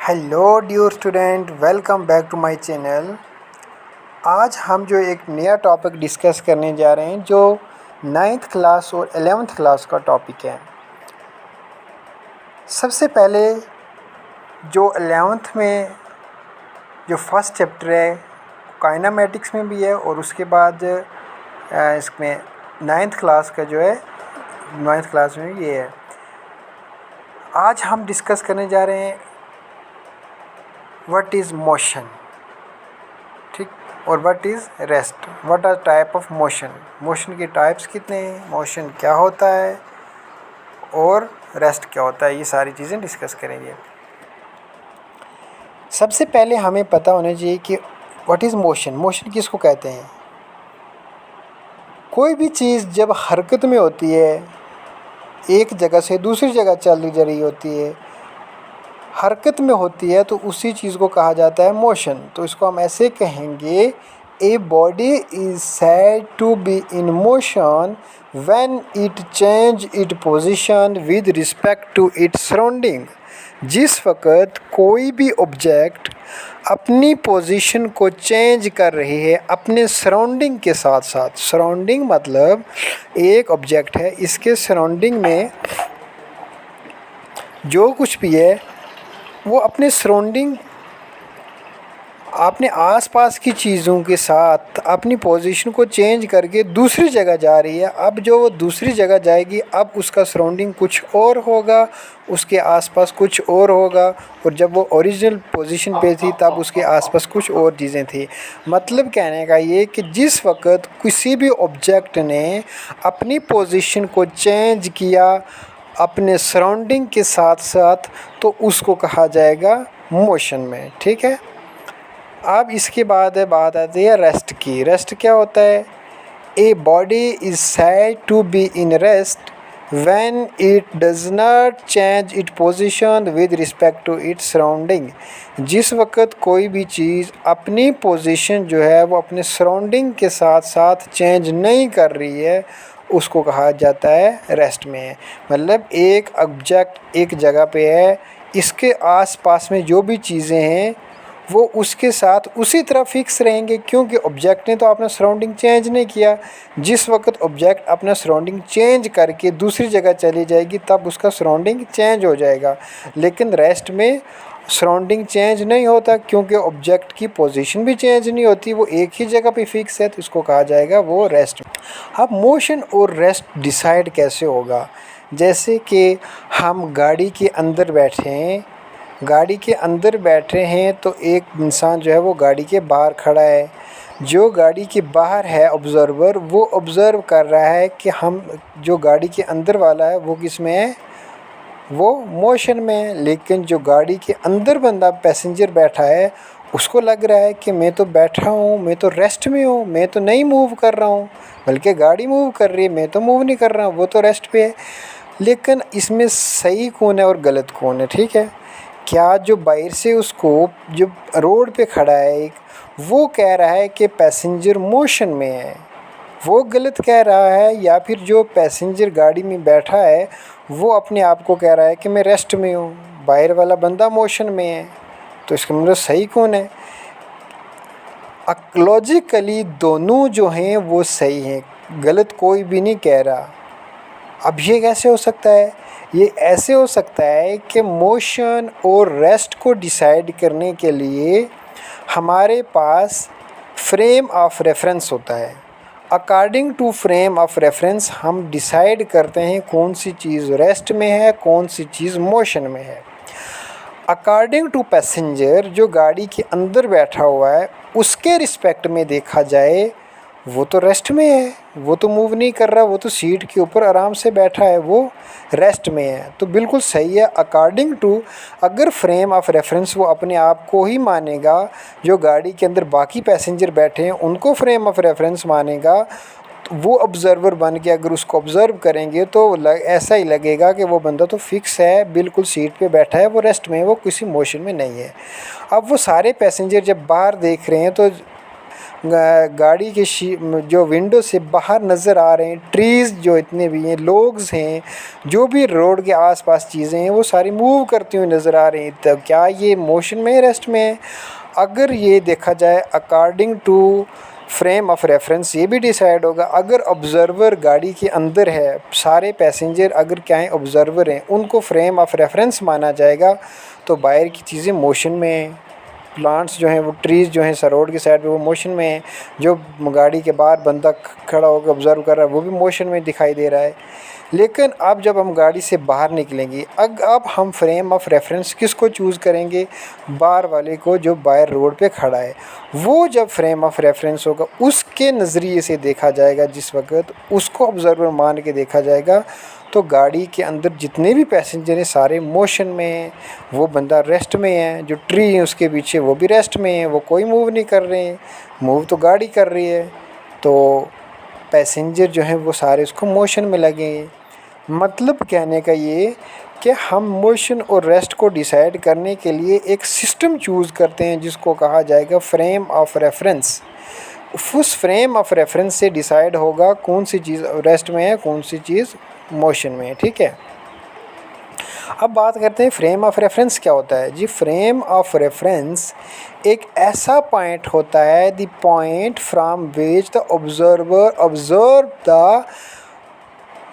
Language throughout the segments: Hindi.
Hello dear student, welcome back to my channel. आज हम जो एक नया टॉपिक डिस्कस करने जा रहे हैं जो 9th क्लास और 11th क्लास का टॉपिक है। सबसे पहले जो 11th में जो फर्स्ट चैप्टर है काइनेमेटिक्स में भी है और उसके बाद इसमें 9th क्लास का जो है 9th क्लास में ये है। आज हम डिस्कस करने जा रहे हैं व्हाट इज़ मोशन, ठीक, और what is rest, what are type of motion, motion के टाइप्स कितने हैं, मोशन क्या होता है और रेस्ट क्या होता है, ये सारी चीज़ें डिस्कस करेंगे। सबसे पहले हमें पता होना चाहिए कि व्हाट इज़ मोशन। मोशन किसको कहते हैं? कोई भी चीज़ जब हरकत में होती है, एक जगह से दूसरी जगह चली जा रही होती है, हरकत में होती है, तो उसी चीज़ को कहा जाता है मोशन। तो इसको हम ऐसे कहेंगे, a body is said to be in motion when it change it position with respect to its surrounding. जिस वक़्त कोई भी ऑब्जेक्ट अपनी पोजीशन को चेंज कर रही है अपने सराउंडिंग के साथ साथ। सराउंडिंग मतलब एक ऑब्जेक्ट है, इसके सराउंडिंग में जो कुछ भी है वो अपने सराउंडिंग, अपने आसपास की चीज़ों के साथ अपनी पोजीशन को चेंज करके दूसरी जगह जा रही है। अब जो वो दूसरी जगह जाएगी, अब उसका सराउंडिंग कुछ और होगा, उसके आसपास कुछ और होगा, और जब वो ओरिजिनल पोजीशन पे थी तब उसके आसपास कुछ और चीज़ें थी। मतलब कहने का ये कि जिस वक्त किसी भी ऑब्जेक्ट ने अपनी पोजीशन को चेंज किया अपने सराउंडिंग के साथ साथ, तो उसको कहा जाएगा मोशन में, ठीक है। अब इसके बाद बात आती है रेस्ट की। रेस्ट क्या होता है? A body is said to be in rest when it does not change it position with respect to its surrounding. जिस वक्त कोई भी चीज़ अपनी पोजीशन जो है वो अपने सराउंडिंग के साथ साथ चेंज नहीं कर रही है, उसको कहा जाता है रेस्ट में। मतलब एक ऑब्जेक्ट एक जगह पे है, इसके आसपास में जो भी चीज़ें हैं वो उसके साथ उसी तरह फिक्स रहेंगे, क्योंकि ऑब्जेक्ट ने तो अपना सराउंडिंग चेंज नहीं किया। जिस वक्त ऑब्जेक्ट अपना सराउंडिंग चेंज करके दूसरी जगह चली जाएगी तब उसका सराउंडिंग चेंज हो जाएगा। लेकिन रेस्ट में सराउंडिंग चेंज नहीं होता, क्योंकि ऑब्जेक्ट की पोजीशन भी चेंज नहीं होती, वो एक ही जगह पे फिक्स है, तो इसको कहा जाएगा वो रेस्ट। अब मोशन और रेस्ट डिसाइड कैसे होगा? जैसे कि हम गाड़ी के अंदर बैठे हैं, गाड़ी के अंदर बैठे हैं तो एक इंसान जो है वो गाड़ी के बाहर खड़ा है। जो गाड़ी के बाहर है ऑब्ज़र्वर, वो ऑब्ज़र्व कर रहा है कि हम जो गाड़ी के अंदर वाला है वो किस में है, वो मोशन में है। लेकिन जो गाड़ी के अंदर बंदा पैसेंजर बैठा है उसको लग रहा है कि मैं तो बैठा हूँ, मैं तो रेस्ट में हूँ, मैं तो नहीं मूव कर रहा हूँ, बल्कि गाड़ी मूव कर रही है, मैं तो मूव नहीं कर रहा हूँ, वो तो रेस्ट पे है। लेकिन इसमें सही कौन है और गलत कौन है? ठीक है, क्या जो बाहर से उसको जो रोड पे खड़ा है एक, वो कह रहा है कि पैसेंजर मोशन में है, वो गलत कह रहा है, या फिर जो पैसेंजर गाड़ी में बैठा है वो अपने आप को कह रहा है कि मैं रेस्ट में हूँ, बाहर वाला बंदा मोशन में है? तो इसका मतलब सही कौन है? लॉजिकली दोनों जो हैं वो सही हैं, गलत कोई भी नहीं कह रहा। अब ये कैसे हो सकता है? ये ऐसे हो सकता है कि मोशन और रेस्ट को डिसाइड करने के लिए हमारे पास फ्रेम ऑफ रेफरेंस होता है। According to frame of reference हम डिसाइड करते हैं कौन सी चीज़ रेस्ट में है, कौन सी चीज़ मोशन में है। अकॉर्डिंग टू पैसेंजर, जो गाड़ी के अंदर बैठा हुआ है, उसके रिस्पेक्ट में देखा जाए वो तो रेस्ट में है, वो तो मूव नहीं कर रहा, वो तो सीट के ऊपर आराम से बैठा है, वो रेस्ट में है। तो बिल्कुल सही है अकॉर्डिंग टू, अगर फ्रेम ऑफ रेफरेंस वो अपने आप को ही मानेगा, जो गाड़ी के अंदर बाकी पैसेंजर बैठे हैं उनको फ्रेम ऑफ रेफरेंस मानेगा, तो वो ऑब्ज़र्वर बन के अगर उसको ऑब्ज़र्व करेंगे तो ऐसा ही लगेगा कि वो बंदा तो फिक्स है, बिल्कुल सीट पे बैठा है, वो रेस्ट में है, वो किसी मोशन में नहीं है। अब वो सारे पैसेंजर जब बाहर देख रहे हैं तो गाड़ी के जो विंडो से बाहर नज़र आ रहे हैं, ट्रीज़ जो इतने भी हैं, लोग्स हैं, जो भी रोड के आसपास चीज़ें हैं वो सारी मूव करती हुई नज़र आ रही हैं। तो क्या ये मोशन में है, रेस्ट में है? अगर ये देखा जाए according to frame of reference ये भी डिसाइड होगा। अगर ऑब्ज़र्वर गाड़ी के अंदर है, सारे पैसेंजर अगर क्या हैं, ऑब्ज़र्वर हैं, उनको फ्रेम ऑफ रेफरेंस माना जाएगा, तो बाहर की चीज़ें मोशन में हैं। प्लांट्स जो हैं, वो ट्रीज़ जो हैं रोड के साइड पे, वो मोशन में हैं। जो गाड़ी के बाहर बंदा खड़ा होकर ऑब्ज़र्व कर रहा है वो भी मोशन में दिखाई दे रहा है। लेकिन अब जब हम गाड़ी से बाहर निकलेंगे, अब हम फ्रेम ऑफ रेफरेंस किसको चूज़ करेंगे? बाहर वाले को, जो बाहर रोड पे खड़ा है। वो जब फ्रेम ऑफ रेफरेंस होगा उसके नज़रिए से देखा जाएगा, जिस वक्त उसको ऑब्ज़र्वर मान के देखा जाएगा, तो गाड़ी के अंदर जितने भी पैसेंजर हैं सारे मोशन में हैं। वो बंदा रेस्ट में है, जो ट्री है उसके पीछे वो भी रेस्ट में है, वो कोई मूव नहीं कर रहे हैं, मूव तो गाड़ी कर रही है। तो पैसेंजर जो हैं वो सारे उसको मोशन में लगेंगे। मतलब कहने का ये कि हम मोशन और रेस्ट को डिसाइड करने के लिए एक सिस्टम चूज़ करते हैं जिसको कहा जाएगा फ्रेम ऑफ रेफरेंस। उस फ्रेम ऑफ रेफरेंस से डिसाइड होगा कौन सी चीज़ रेस्ट में है, कौन सी चीज़ मोशन में है। ठीक है, अब बात करते हैं फ्रेम ऑफ रेफरेंस क्या होता है जी। फ्रेम ऑफ रेफरेंस एक ऐसा पॉइंट होता है, the point from which the observer observe the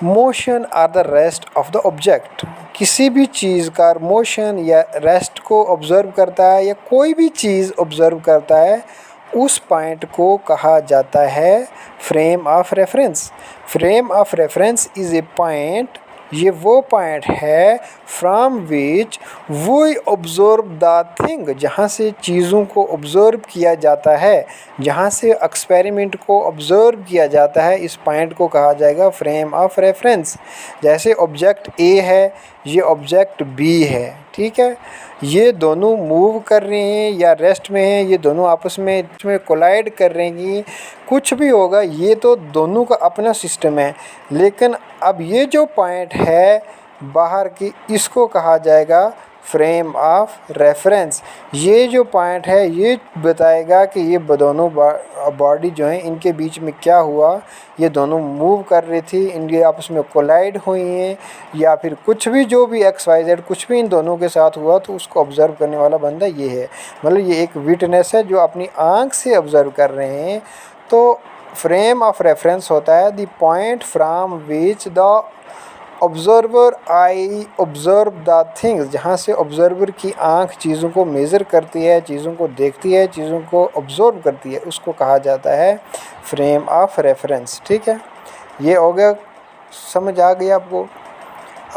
motion or the rest of the object. किसी भी चीज़ का मोशन या रेस्ट को ऑब्ज़र्व करता है, या कोई भी चीज़ ऑब्ज़र्व करता है, उस पॉइंट को कहा जाता है frame of reference. Frame of reference is a point, ये वो पॉइंट है from which we observe the thing, जहाँ से चीज़ों को ऑब्ज़र्व किया जाता है, जहाँ से एक्सपेरिमेंट को ऑब्ज़र्व किया जाता है, इस पॉइंट को कहा जाएगा फ्रेम ऑफ रेफरेंस। जैसे ऑब्जेक्ट ए है, ये ऑब्जेक्ट बी है, ठीक है, ये दोनों मूव कर रहे हैं या रेस्ट में हैं, ये दोनों आपस में इसमें कोलाइड कर रहेंगी, कुछ भी होगा, ये तो दोनों का अपना सिस्टम है। लेकिन अब ये जो पॉइंट है बाहर की, इसको कहा जाएगा फ्रेम ऑफ रेफरेंस। ये जो पॉइंट है ये बताएगा कि ये दोनों बॉडी जो हैं इनके बीच में क्या हुआ, ये दोनों मूव कर रही थी, इनके आपस में कोलाइड हुई हैं, या फिर कुछ भी जो भी XYZ कुछ भी इन दोनों के साथ हुआ, तो उसको ऑब्ज़र्व करने वाला बंदा ये है। मतलब ये एक विटनेस है जो अपनी आँख से ऑब्ज़र्व कर रहे हैं। तो फ्रेम ऑफ रेफरेंस होता है the point from which the observer I observe the things, जहाँ से ऑब्ज़र्वर की आँख चीज़ों को मेज़र करती है, चीज़ों को देखती है, चीज़ों को ऑब्ज़र्व करती है, उसको कहा जाता है फ्रेम ऑफ रेफरेंस। ठीक है, ये हो गया, समझ आ गई आपको।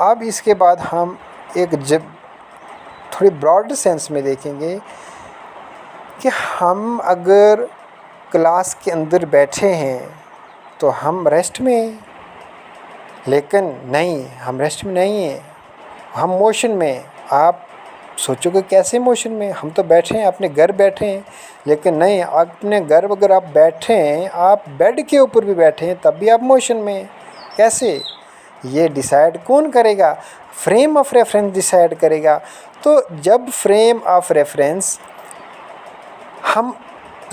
अब इसके बाद हम एक जब थोड़ी ब्रॉड सेंस में देखेंगे कि हम अगर क्लास के अंदर बैठे हैं तो हम रेस्ट में हैं, लेकिन नहीं, हम रेस्ट में नहीं हैं, हम मोशन में हैं। आप सोचोगे कैसे मोशन में? हम तो बैठे हैं, अपने घर बैठे हैं, लेकिन नहीं, अपने घर अगर आप बैठे हैं, आप बेड के ऊपर भी बैठे हैं, तब भी आप मोशन में हैं। कैसे? ये डिसाइड कौन करेगा? फ्रेम ऑफ रेफरेंस डिसाइड करेगा। तो जब फ्रेम ऑफ रेफरेंस हम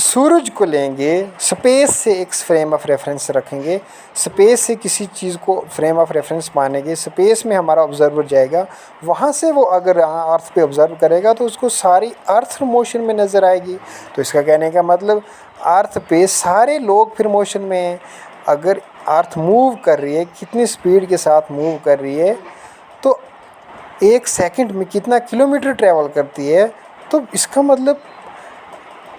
सूरज को लेंगे, स्पेस से एक फ्रेम ऑफ रेफरेंस रखेंगे, स्पेस से किसी चीज़ को फ्रेम ऑफ रेफरेंस मानेंगे, स्पेस में हमारा ऑब्जर्वर जाएगा, वहाँ से वो अगर अर्थ पे ऑब्ज़र्व करेगा तो उसको सारी अर्थ मोशन में नज़र आएगी। तो इसका कहने का मतलब अर्थ पे सारे लोग फिर मोशन में हैं। अगर अर्थ मूव कर रही है, कितनी स्पीड के साथ मूव कर रही है, तो 1 सेकंड में कितना किलोमीटर ट्रैवल करती है, तो इसका मतलब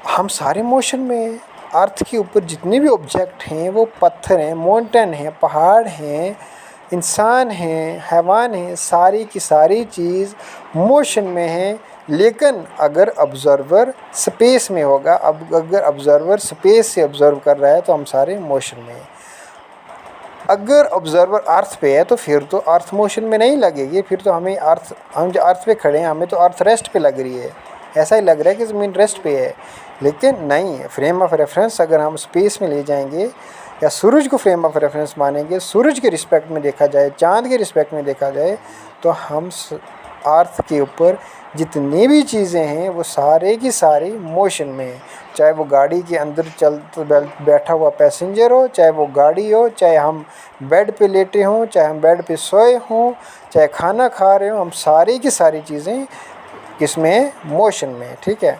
हम सारे मोशन में हैं। अर्थ के ऊपर जितने भी ऑब्जेक्ट हैं, वो पत्थर हैं, माउंटेन हैं, पहाड़ हैं, इंसान हैं, हैवान हैं, सारी की सारी चीज़ मोशन में हैं। लेकिन अगर ऑब्ज़र्वर स्पेस में होगा, अब अगर ऑब्ज़र्वर स्पेस से ऑब्ज़र्व कर रहा है तो हम सारे मोशन में हैं। अगर ऑब्ज़र्वर अर्थ पे है तो फिर तो अर्थ मोशन में नहीं लगेगी, फिर तो हमें हम जो अर्थ पे खड़े हैं, हमें तो अर्थ रेस्ट पे लग रही है, ऐसा ही लग रहा है कि ज़मीन रेस्ट पे है। लेकिन नहीं, फ्रेम ऑफ रेफरेंस अगर हम स्पेस में ले जाएंगे या सूरज को फ्रेम ऑफ रेफरेंस मानेंगे, सूरज के रिस्पेक्ट में देखा जाए, चाँद के रिस्पेक्ट में देखा जाए, तो हम अर्थ के ऊपर जितनी भी चीज़ें हैं वो सारे की सारी मोशन में है। चाहे वो गाड़ी के अंदर बैठा हुआ पैसेंजर हो, चाहे वो गाड़ी हो, चाहे हम बेड पे लेटे हों, चाहे हम बेड पे सोए हों, चाहे खाना खा रहे हों, हम सारी की सारी चीज़ें किसमें, मोशन में। ठीक है,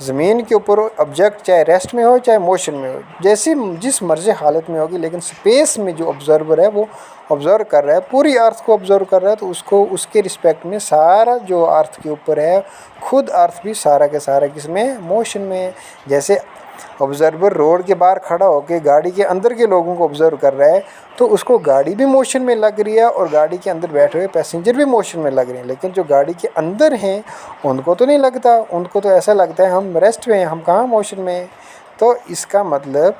ज़मीन के ऊपर ऑब्जेक्ट चाहे रेस्ट में हो चाहे मोशन में हो, जैसी जिस मर्ज़ी हालत में होगी, लेकिन स्पेस में जो ऑब्जर्वर है वो ऑब्ज़र्व कर रहा है, पूरी अर्थ को ऑब्ज़र्व कर रहा है, तो उसको उसके रिस्पेक्ट में सारा जो अर्थ के ऊपर है, खुद अर्थ भी सारा के सारा किसमें, मोशन में है। जैसे ऑब्ज़र्वर रोड के बाहर खड़ा होकर गाड़ी के अंदर के लोगों को ऑब्ज़र्व कर रहा है, तो उसको गाड़ी भी मोशन में लग रही है और गाड़ी के अंदर बैठे हुए पैसेंजर भी मोशन में लग रहे हैं। लेकिन जो गाड़ी के अंदर हैं उनको तो नहीं लगता, उनको तो ऐसा लगता है हम रेस्ट में हैं, हम कहाँ मोशन में हैं। तो इसका मतलब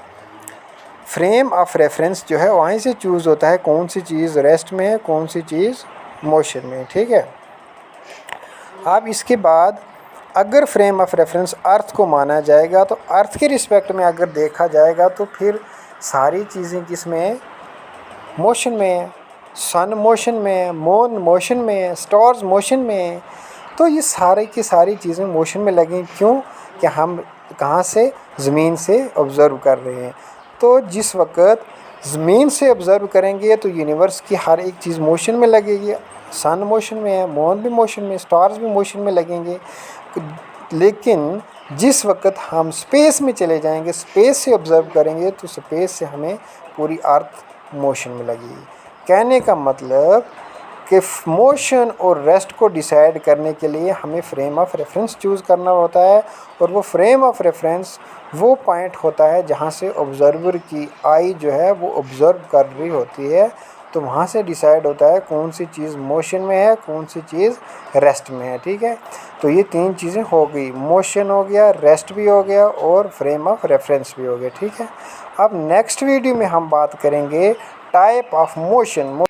फ्रेम ऑफ रेफरेंस जो है वहीं से चूज़ होता है कौन सी चीज़ रेस्ट में है, कौन सी चीज़ मोशन में है। ठीक है, अब इसके बाद अगर फ्रेम ऑफ रेफरेंस अर्थ को माना जाएगा तो अर्थ के रिस्पेक्ट में अगर देखा जाएगा तो फिर सारी चीज़ें किस में है, मोशन में है। सन मोशन में है, मून मोशन में है, स्टार्स मोशन में है। तो ये सारे की सारी चीज़ें मोशन में लगें, क्यों कि हम कहाँ से, ज़मीन से ऑब्ज़र्व कर रहे हैं। तो जिस वक्त ज़मीन से ऑब्ज़र्व करेंगे तो यूनिवर्स की हर एक चीज़ मोशन में लगेगी। सन मोशन में है, मून भी मोशन में, स्टार्स भी मोशन में लगेंगे। लेकिन जिस वक्त हम स्पेस में चले जाएंगे, स्पेस से ऑब्ज़र्व करेंगे, तो स्पेस से हमें पूरी अर्थ मोशन में लगेगी। कहने का मतलब कि मोशन और रेस्ट को डिसाइड करने के लिए हमें फ्रेम ऑफ रेफरेंस चूज़ करना होता है, और वो फ्रेम ऑफ रेफरेंस वो पॉइंट होता है जहाँ से ऑब्ज़र्वर की आई जो है वो ऑब्ज़र्व कर रही होती है। तो वहाँ से डिसाइड होता है कौन सी चीज़ मोशन में है, कौन सी चीज़ रेस्ट में है। ठीक है, तो ये तीन चीज़ें हो गई, मोशन हो गया, रेस्ट भी हो गया और फ्रेम ऑफ रेफरेंस भी हो गया। ठीक है, अब नेक्स्ट वीडियो में हम बात करेंगे टाइप ऑफ मोशन।